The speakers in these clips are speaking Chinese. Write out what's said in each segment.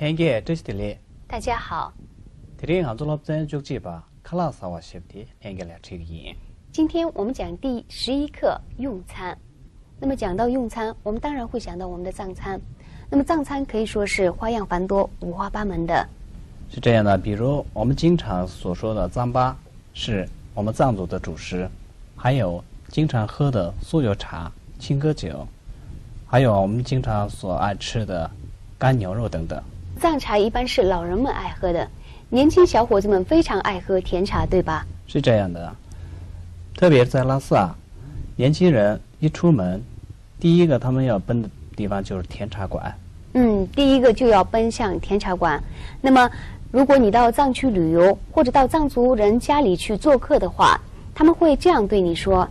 행게 뜻들이 大家好， 드링 한줄업전 죽지바 칼라사와 쉽디 행게라 치기 今天我们讲第11课用餐。那么讲到用餐，我们当然会想到我们的藏餐。那么藏餐可以说是花样繁多、五花八门的。是这样的，比如我们经常所说的糌粑是我们藏族的主食，还有经常喝的酥油茶、青稞酒，还有我们经常所爱吃的干牛肉等等。藏茶一般是老人们爱喝的，年轻小伙子们非常爱喝甜茶，对吧？是这样的，特别在拉萨，年轻人一出门，第一个他们要奔的地方就是甜茶馆。第一个就要奔向甜茶馆。那么，如果你到藏区旅游，或者到藏族人家里去做客的话，他们会这样对你说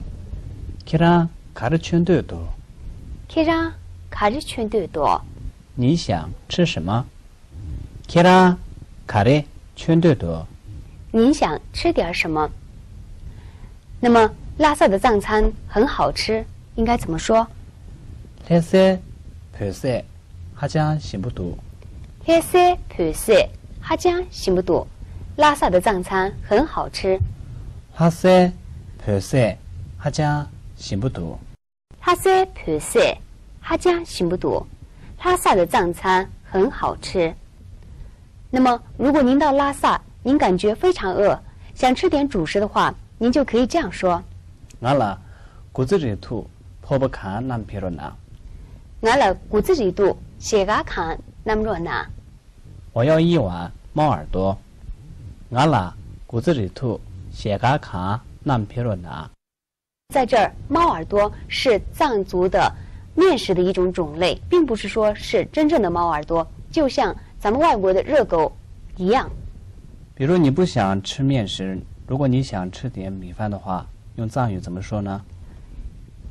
키랑 가르춘데도：“Kira 가르춘데도。”你想吃什么？ 키랑 가르춘데도 您想吃点什么？那么拉萨的藏餐很好吃，应该怎么说？ 레세 벼세 하장 신부도 해세 벼세 하장 신부도。拉萨的藏餐很好吃。 하세 벼세 하장 신부도 하세 벼세 하장 신부도。拉萨的藏餐很好吃。那么，如果您到拉萨，您感觉非常饿，想吃点主食的话，您就可以这样说알라 고즈리투 포버칸 남피로나 ：“俺了骨子里肚，血嘎看那么热闹。我要一碗猫耳朵 알라 고즈리투 시가칸 남피로나 在这儿，猫耳朵是藏族的面食的一种种类，并不是说是真正的猫耳朵，就像咱们外国的热狗一样。比如你不想吃面食，如果你想吃点米饭的话，用藏语怎么说呢？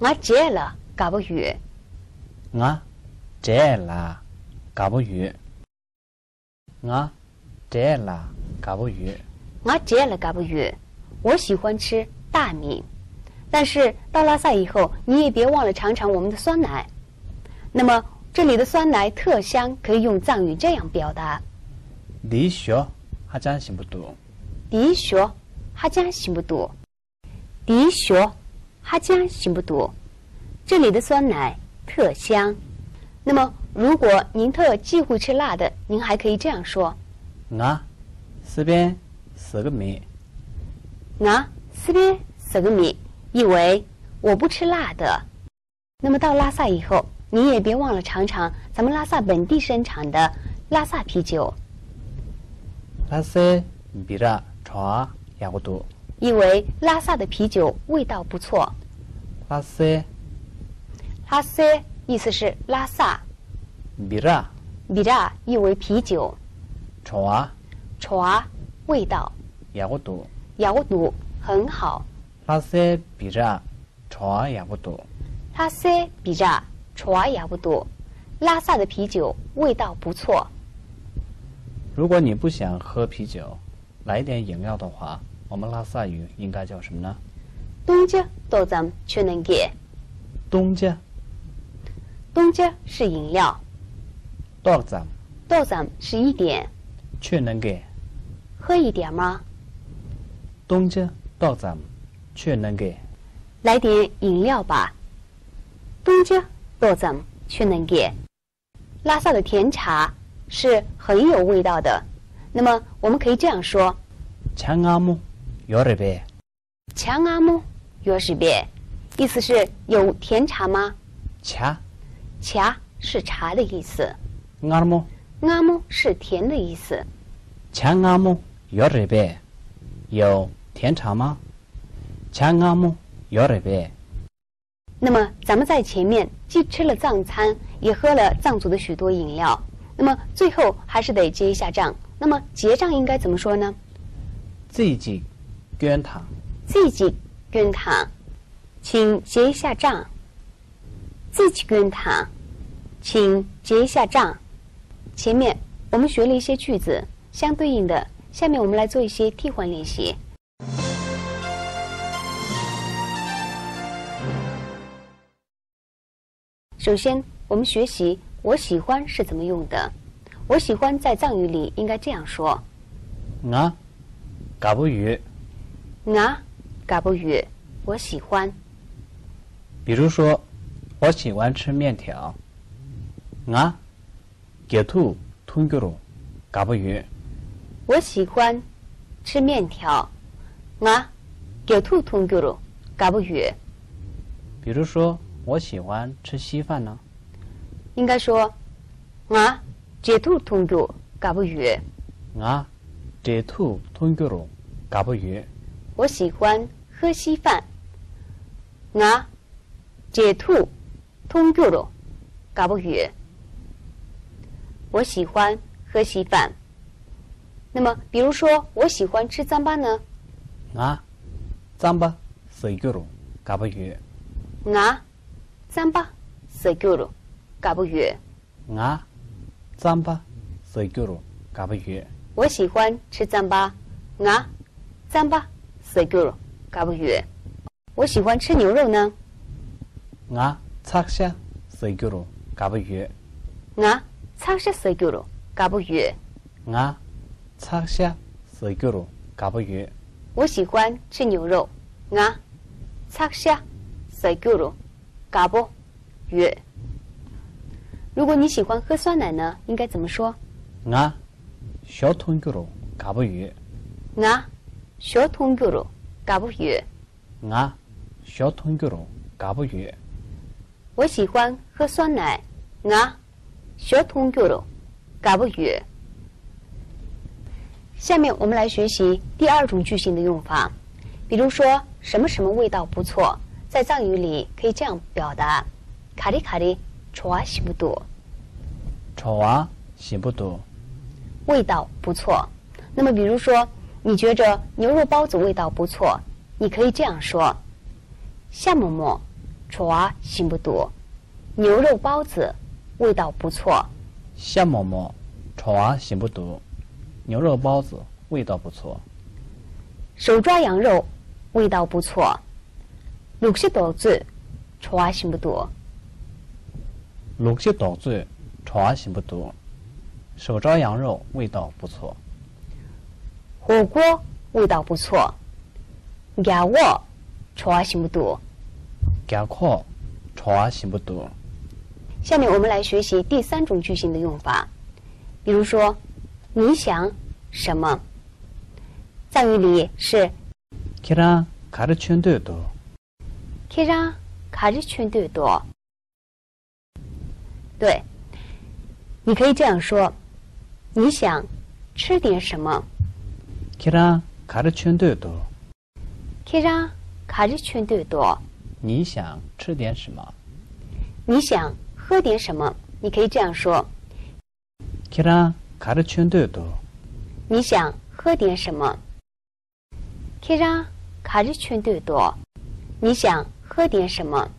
俺戒了，嘎不语。我戒了嘎不语，我戒了嘎不语。俺戒了，嘎不语。我喜欢吃大米，但是到拉萨以后，你也别忘了尝尝我们的酸奶。那么这里的酸奶特香，可以用藏语这样表达你学还真行不多。：“学哈江行不多，的学哈江行不多。”这里的酸奶特香。那么，如果您特忌讳吃辣的，您还可以这样说：“我这边是个米，我这边是个米，意为我不吃辣的。”那么到拉萨以后，你也别忘了尝尝咱们拉萨本地生产的拉萨啤酒，拉萨比拉茶也不多。意为拉萨的啤酒味道不错。拉萨拉萨意思是拉萨，比拉比拉意为啤酒，茶茶味道，也不多。咬肚很好。拉萨比拉茶也不多。拉萨比拉茶也不多。拉萨的啤酒味道不错。如果你不想喝啤酒，来一点饮料的话，我们拉萨语应该叫什么呢？东家都咱们却能给。东家东家是饮料，多咱都咱们是一点，却能给。喝一点吗？东家多咱却能给。来点饮料吧。东家都咱们却能给。拉萨的甜茶是很有味道的。那么我们可以这样说：强阿木有点呗。强阿木有是别，意思是有甜茶吗？茶茶是茶的意思，阿木阿木是甜的意思。强阿木有点呗，有甜茶吗？强阿木有点呗。那么咱们在前面既吃了藏餐，也喝了藏族的许多饮料，那么最后还是得结一下账。那么结账应该怎么说呢？自己捐糖，自己捐糖，请结一下账。自己捐糖，请结一下账。前面我们学了一些句子，相对应的，下面我们来做一些替换练习。首先，我们学习我喜欢是怎么用的。我喜欢在藏语里应该这样说。我嘎不语。我嘎不语，我喜欢。比如说，我喜欢吃面条。我给兔吞咕噜嘎不语。我喜欢吃面条。我给兔吞咕噜嘎不语。比如说，我喜欢吃稀饭呢。应该说，我给兔吞咕嘎不语。我给兔吞咕噜嘎不语。我喜欢喝稀饭。我给兔吞咕噜嘎不语。我喜欢喝稀饭。那么，比如说，我喜欢吃糌粑呢？我糌粑吃咕噜嘎不语。我糌粑吃咕噜嘎不语。我糌粑吃咕噜嘎不语。我喜欢吃糌粑。我糌粑吃咕噜嘎不语。我喜欢吃牛肉呢？我擦下吃咕噜嘎不语。我擦下吃咕噜嘎不语。我擦下吃咕噜嘎不语。我喜欢吃牛肉。我擦下吃咕噜嘎不语。如果你喜欢喝酸奶呢，应该怎么说？我小吞咕噜嘎不语。我小吞咕噜嘎不语。我小吞咕噜嘎不语。我喜欢喝酸奶。我小吞咕噜嘎不语。下面我们来学习第二种句型的用法。比如说，什么什么味道不错，在藏语里可以这样表达：卡里卡里，좋아喜不多。좋아喜不多。味道不错。那么，比如说，你觉着牛肉包子味道不错，你可以这样说：夏某某좋아喜不多。牛肉包子味道不错。夏某某좋아喜不多。牛肉包子味道不错。手抓羊肉味道不错。绿色豆子좋아喜不多。绿色豆子좋아喜不多。手抓羊肉味道不错。火锅味道不错。鸭窝좋아喜不多。鸭壳좋아喜不多。下面我们来学习第三种句型的用法。比如说，你想什么？藏语里是걔랑 가르친데도 걔랑 가르친데도。对，你可以这样说：你想吃点什么？ 걔랑 가르친데도 걔랑 가르친데도。你想吃点什么？你想喝点什么？你可以这样说： 걔랑 가르친데도 你想喝点什么？ 걔랑 가르친데도。你想喝点什么？